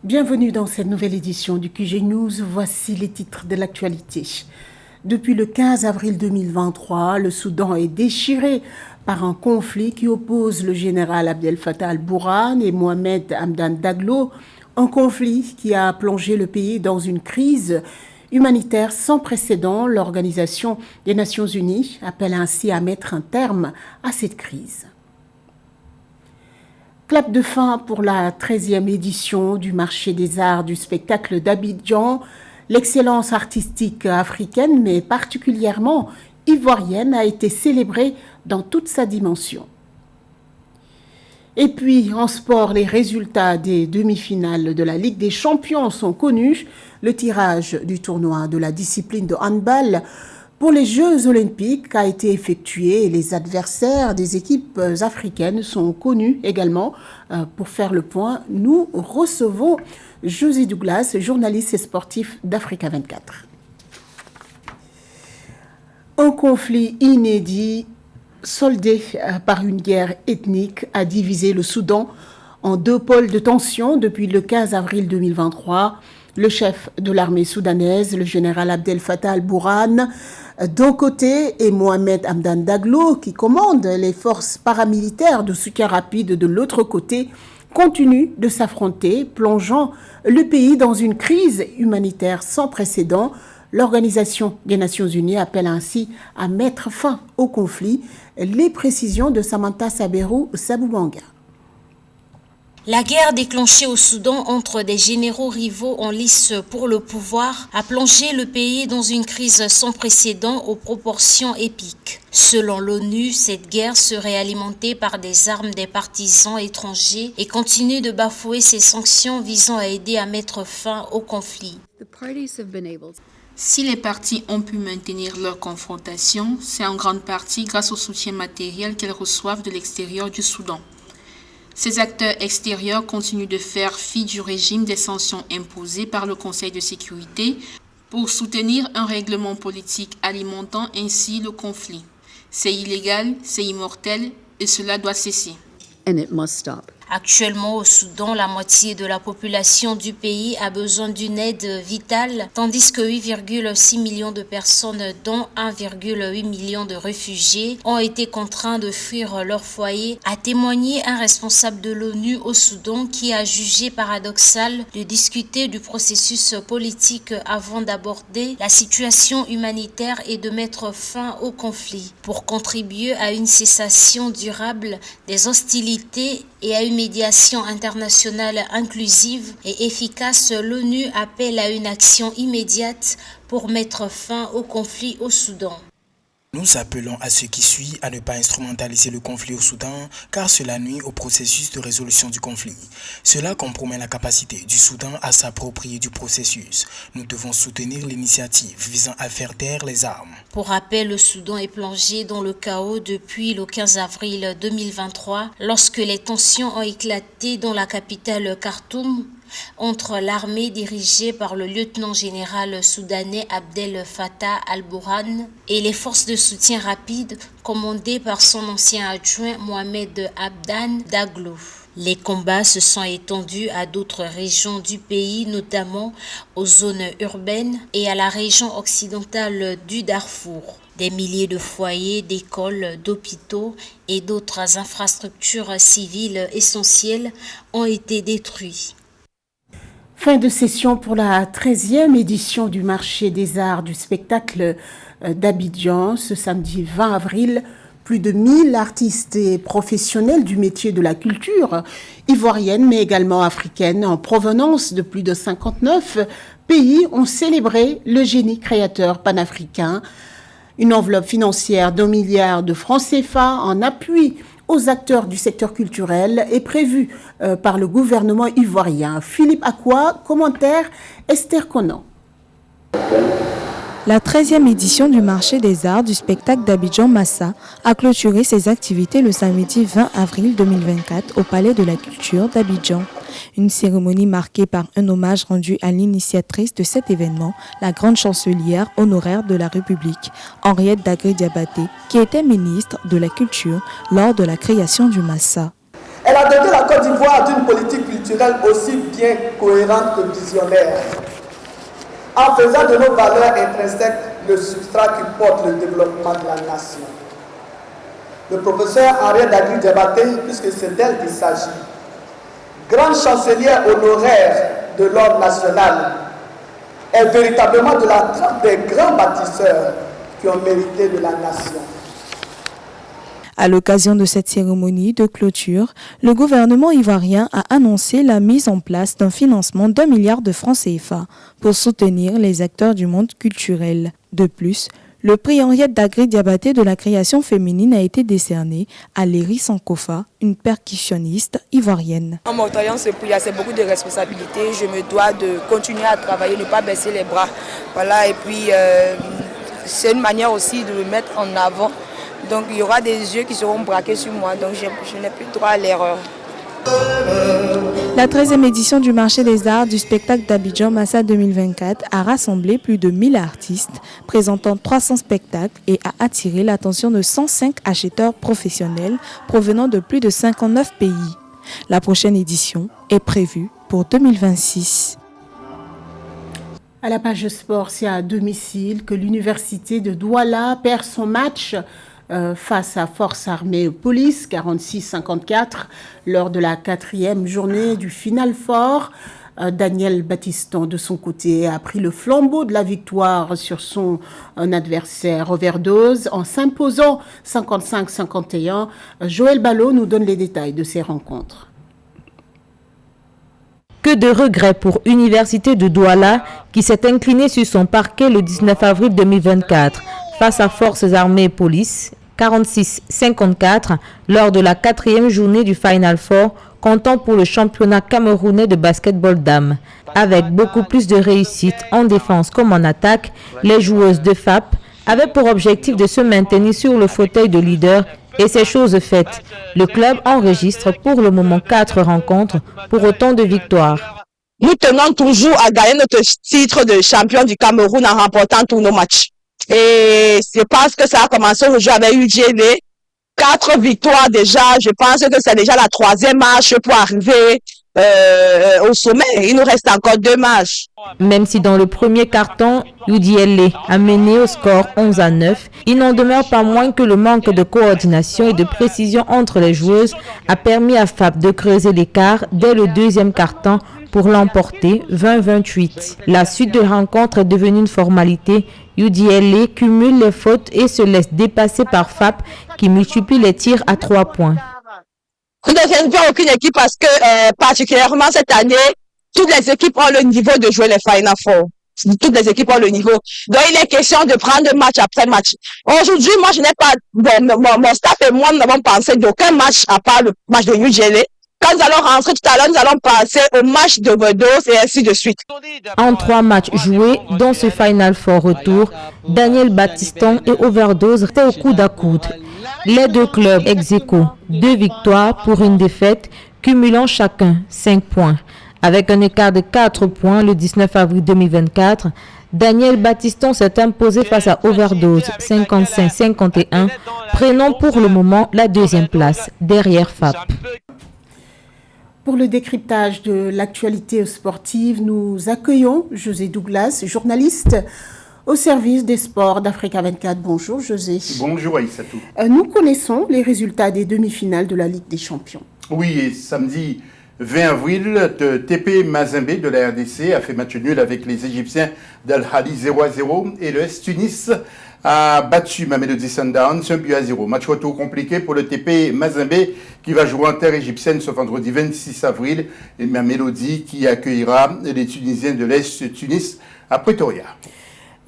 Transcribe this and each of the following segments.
Bienvenue dans cette nouvelle édition du QG News. Voici les titres de l'actualité. Depuis le 15 avril 2023, le Soudan est déchiré par un conflit qui oppose le général Abdel Fattah al-Burhan et Mohamed Hamdan Daglo, un conflit qui a plongé le pays dans une crise humanitaire sans précédent. L'Organisation des Nations Unies appelle ainsi à mettre un terme à cette crise. Clap de fin pour la 13e édition du marché des arts du spectacle d'Abidjan. L'excellence artistique africaine, mais particulièrement ivoirienne, a été célébrée dans toute sa dimension. Et puis, en sport, les résultats des demi-finales de la Ligue des Champions sont connus. Le tirage du tournoi de la discipline de handball pour les Jeux Olympiques a été effectué et les adversaires des équipes africaines sont connus également. Pour faire le point, nous recevons José Douglas, journaliste et sportif d'Africa 24. Un conflit inédit, soldé par une guerre ethnique, a divisé le Soudan en deux pôles de tension depuis le 15 avril 2023. Le chef de l'armée soudanaise, le général Abdel Fattah al-Burhan, d'un côté, et Mohamed Hamdan Daglo, qui commande les forces paramilitaires de soutien rapide de l'autre côté, continuent de s'affronter, plongeant le pays dans une crise humanitaire sans précédent. L'Organisation des Nations Unies appelle ainsi à mettre fin au conflit. Les précisions de Samantha Saberou Saboubanga. La guerre déclenchée au Soudan entre des généraux rivaux en lice pour le pouvoir a plongé le pays dans une crise sans précédent aux proportions épiques. Selon l'ONU, cette guerre serait alimentée par des armes des partisans étrangers et continue de bafouer ses sanctions visant à aider à mettre fin au conflit. Si les parties ont pu maintenir leur confrontation, c'est en grande partie grâce au soutien matériel qu'elles reçoivent de l'extérieur du Soudan. Ces acteurs extérieurs continuent de faire fi du régime des sanctions imposées par le Conseil de sécurité pour soutenir un règlement politique alimentant ainsi le conflit. C'est illégal, c'est immortel et cela doit cesser. And it must stop. Actuellement, au Soudan, la moitié de la population du pays a besoin d'une aide vitale, tandis que 8,6 millions de personnes, dont 1,8 million de réfugiés, ont été contraints de fuir leur foyer, a témoigné un responsable de l'ONU au Soudan qui a jugé paradoxal de discuter du processus politique avant d'aborder la situation humanitaire et de mettre fin au conflit. Pour contribuer à une cessation durable des hostilités et à une médiation internationale inclusive et efficace, l'ONU appelle à une action immédiate pour mettre fin au conflit au Soudan. Nous appelons à ce qui suit à ne pas instrumentaliser le conflit au Soudan car cela nuit au processus de résolution du conflit. Cela compromet la capacité du Soudan à s'approprier du processus. Nous devons soutenir l'initiative visant à faire taire les armes. Pour rappel, le Soudan est plongé dans le chaos depuis le 15 avril 2023 lorsque les tensions ont éclaté dans la capitale Khartoum entre l'armée dirigée par le lieutenant-général soudanais Abdel Fattah al-Burhan et les forces de soutien rapide commandées par son ancien adjoint Mohamed Hamdan Daglo. Les combats se sont étendus à d'autres régions du pays, notamment aux zones urbaines et à la région occidentale du Darfour. Des milliers de foyers, d'écoles, d'hôpitaux et d'autres infrastructures civiles essentielles ont été détruits. Fin de session pour la 13e édition du marché des arts du spectacle d'Abidjan. Ce samedi 20 avril, plus de 1000 artistes et professionnels du métier de la culture ivoirienne, mais également africaine, en provenance de plus de 59 pays, ont célébré le génie créateur panafricain. Une enveloppe financière d'1 milliard de francs CFA en appui aux acteurs du secteur culturel est prévu par le gouvernement ivoirien. Philippe Akwa, commentaire Esther Conan. La 13e édition du marché des arts du spectacle d'Abidjan Massa a clôturé ses activités le samedi 20 avril 2024 au Palais de la Culture d'Abidjan. Une cérémonie marquée par un hommage rendu à l'initiatrice de cet événement, la grande chancelière honoraire de la République, Henriette Dagré Diabaté, qui était ministre de la Culture lors de la création du Massa. Elle a doté la Côte d'Ivoire d'une politique culturelle aussi bien cohérente que visionnaire, en faisant de nos valeurs intrinsèques le substrat qui porte le développement de la nation. Le professeur Henriette Dagri-Diabaté, puisque c'est d'elle qu'il s'agit, grande chancelière honoraire de l'ordre national, est véritablement de la trempe des grands bâtisseurs qui ont mérité de la nation. À l'occasion de cette cérémonie de clôture, le gouvernement ivoirien a annoncé la mise en place d'un financement d'1 milliard de francs CFA pour soutenir les acteurs du monde culturel. De plus, le prix Henriette Dagri-Diabaté de la création féminine a été décerné à Léry Sankofa, une percussionniste ivoirienne. En m'octroyant ce prix, c'est beaucoup de responsabilités. Je me dois de continuer à travailler, ne pas baisser les bras. Voilà, et puis c'est une manière aussi de me mettre en avant. Donc il y aura des yeux qui seront braqués sur moi, donc je n'ai plus droit à l'erreur. La 13e édition du marché des arts du spectacle d'Abidjan Massa 2024 a rassemblé plus de 1000 artistes présentant 300 spectacles et a attiré l'attention de 105 acheteurs professionnels provenant de plus de 59 pays. La prochaine édition est prévue pour 2026. À la page sport, c'est à domicile que l'université de Douala perd son match face à Forces Armées Police 46-54 lors de la 4e journée du Final Four. Daniel Battiston, de son côté, a pris le flambeau de la victoire sur son adversaire overdose en s'imposant 55-51. Joël Ballot nous donne les détails de ces rencontres. Que de regrets pour Université de Douala qui s'est inclinée sur son parquet le 19 avril 2024 face à Forces Armées Police 46-54 lors de la 4e journée du Final Four comptant pour le championnat camerounais de basketball dames. Avec beaucoup plus de réussite en défense comme en attaque, les joueuses de FAP avaient pour objectif de se maintenir sur le fauteuil de leader et c'est chose faite. Le club enregistre pour le moment 4 rencontres pour autant de victoires. Nous tenons toujours à gagner notre titre de champion du Cameroun en remportant tous nos matchs. Et je pense que ça a commencé aujourd'hui avec UGV. 4 victoires déjà. Je pense que c'est déjà la 3e marche pour arriver au sommet. Il nous reste encore 2 matchs. Même si dans le premier carton, UDLA a mené au score 11-9, il n'en demeure pas moins que le manque de coordination et de précision entre les joueuses a permis à FAP de creuser l'écart dès le 2e carton pour l'emporter 20-28. La suite de la rencontre est devenue une formalité. UDLA cumule les fautes et se laisse dépasser par FAP qui multiplie les tirs à 3 points. Nous ne défendons aucune équipe parce que particulièrement cette année, toutes les équipes ont le niveau de jouer les Final Four. Toutes les équipes ont le niveau. Donc il est question de prendre match après match. Aujourd'hui, moi je n'ai pas, mon staff et moi nous n'avons pensé d'aucun match à part le match de UGLA. Quand nous allons rentrer tout à l'heure, nous allons passer au match de overdose et ainsi de suite. En 3 matchs joués, dans ce Final Four retour, Daniel Battiston et Overdose étaient au coude à coude. Les 2 clubs ex-aequo, 2 victoires pour une défaite, cumulant chacun 5 points. Avec un écart de 4 points le 19 avril 2024, Daniel Battiston s'est imposé face à Overdose 55-51, prenant pour le moment la 2e place derrière FAP. Pour le décryptage de l'actualité sportive, nous accueillons José Douglas, journaliste au service des sports d'Africa 24. Bonjour José. Bonjour Aïssatou. Nous connaissons les résultats des demi-finales de la Ligue des Champions. Oui, et samedi 20 avril, TP Mazembe de la RDC a fait match nul avec les Égyptiens d'Al-Hali 0-0 et le S Tunis a battu Mamelodi Sundowns 1-0. Match retour compliqué pour le TP Mazembe qui va jouer en terre égyptienne ce vendredi 26 avril et Mamelodi qui accueillera les Tunisiens de l'Est Tunis à Pretoria.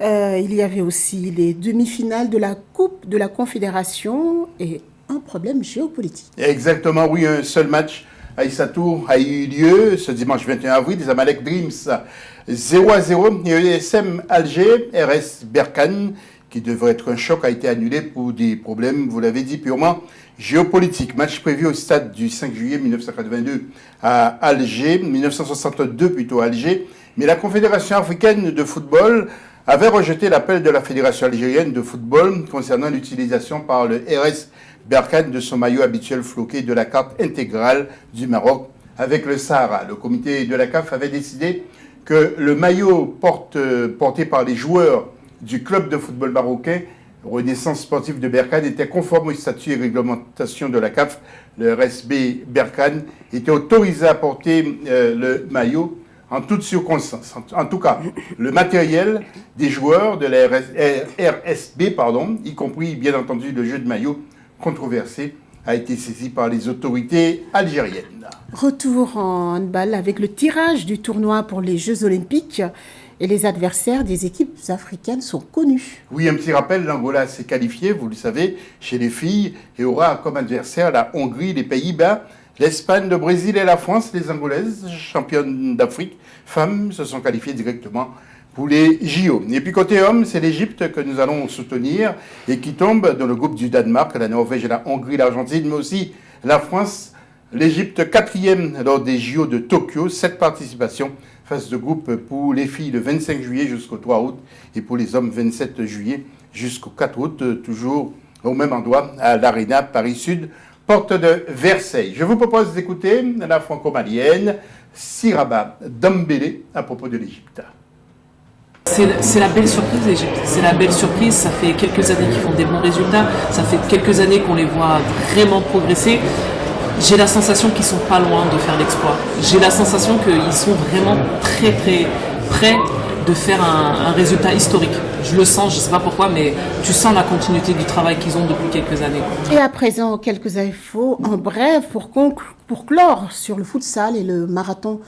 Il y avait aussi les demi-finales de la Coupe de la Confédération et un problème géopolitique. Exactement, oui, un seul match Aïssatou a eu lieu ce dimanche 21 avril, les Amalek Dreams 0-0 et ESM Alger, RS Berkane, qui devrait être un choc, a été annulé pour des problèmes, vous l'avez dit, purement géopolitiques. Match prévu au stade du 5 juillet 1982 à Alger, 1962 plutôt à Alger, mais la Confédération africaine de football avait rejeté l'appel de la Fédération algérienne de football concernant l'utilisation par le RS Berkane de son maillot habituel floqué de la carte intégrale du Maroc avec le Sahara. Le comité de la CAF avait décidé que le maillot porté par les joueurs du club de football marocain Renaissance sportive de Berkane était conforme aux statuts et réglementations de la CAF. Le RSB Berkane était autorisé à porter le maillot en toutes circonstances. En tout cas, le matériel des joueurs de la RSB, y compris bien entendu le jeu de maillot controversé, a été saisi par les autorités algériennes. Retour en handball avec le tirage du tournoi pour les Jeux Olympiques. Et les adversaires des équipes africaines sont connus. Oui, un petit rappel, l'Angola s'est qualifié, vous le savez, chez les filles et aura comme adversaire la Hongrie, les Pays-Bas, l'Espagne, le Brésil et la France. Les Angolaises, championnes d'Afrique, femmes, se sont qualifiées directement pour les JO. Et puis côté hommes, c'est l'Égypte que nous allons soutenir et qui tombe dans le groupe du Danemark, la Norvège, la Hongrie, l'Argentine, mais aussi la France. L'Égypte 4e lors des JO de Tokyo, 7 participations. Phase de groupe pour les filles le 25 juillet jusqu'au 3 août et pour les hommes 27 juillet jusqu'au 4 août, toujours au même endroit à l'Arena Paris Sud, porte de Versailles. Je vous propose d'écouter la franco-malienne Siraba Dambélé à propos de l'Égypte. C'est la belle surprise l'Égypte, c'est la belle surprise, ça fait quelques années qu'ils font des bons résultats, ça fait quelques années qu'on les voit vraiment progresser. J'ai la sensation qu'ils sont pas loin de faire l'exploit. J'ai la sensation qu'ils sont vraiment très très près de faire un résultat historique. Je le sens, je sais pas pourquoi, mais tu sens la continuité du travail qu'ils ont depuis quelques années. Et à présent, quelques infos en bref pour clore sur le futsal et le marathon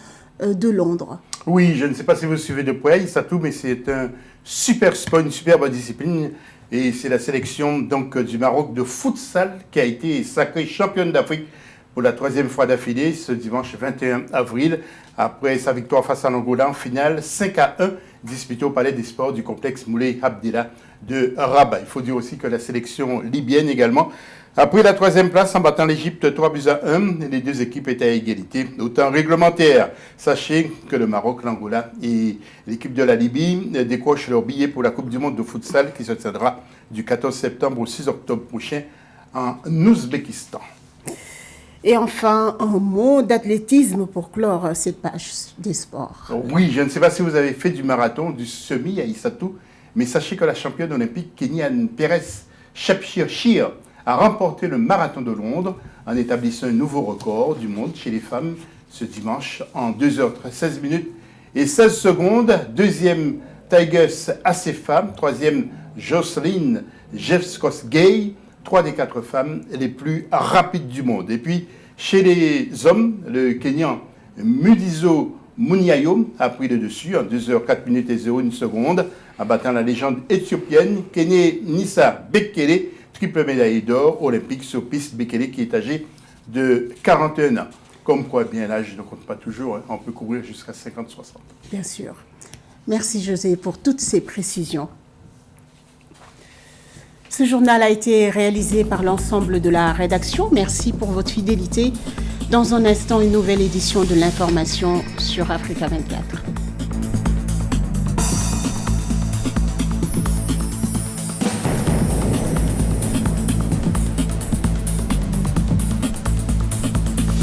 de Londres. Oui, je ne sais pas si vous suivez de près, Aïssatou, mais c'est un super sport, une superbe discipline. Et c'est la sélection donc du Maroc de futsal qui a été sacrée championne d'Afrique pour la 3e fois d'affilée ce dimanche 21 avril, après sa victoire face à l'Angola en finale 5-1, disputée au Palais des Sports du complexe Moulay Abdellah de Rabat. Il faut dire aussi que la sélection libyenne également a pris la 3e place en battant l'Égypte 3-1. Les deux équipes étaient à égalité au temps réglementaire. Sachez que le Maroc, l'Angola et l'équipe de la Libye décrochent leur billet pour la Coupe du monde de futsal qui se tiendra du 14 septembre au 6 octobre prochain en Ouzbékistan. Et enfin, un mot d'athlétisme pour clore cette page des sports. Oui, je ne sais pas si vous avez fait du marathon, du semi à Aïssatou, mais sachez que la championne olympique Kenyan Perez Shepshir a remporté le marathon de Londres en établissant un nouveau record du monde chez les femmes ce dimanche en 2h16 minutes et 16 secondes. Deuxième, Tigers Assefa. Troisième, Jocelyn Jeffskos-Gay. 3 des 4 femmes les plus rapides du monde. Et puis, chez les hommes, le Kenyan Mudizo Muniayo a pris le dessus en 2h04 minutes et 01 secondes, en battant la légende éthiopienne Kene Nissa Bekele, triple médaille d'or olympique sur piste. Bekele qui est âgé de 41 ans. Comme quoi, bien l'âge ne compte pas toujours, hein. On peut courir jusqu'à 50-60. Bien sûr. Merci José pour toutes ces précisions. Ce journal a été réalisé par l'ensemble de la rédaction. Merci pour votre fidélité. Dans un instant, une nouvelle édition de l'information sur Africa 24.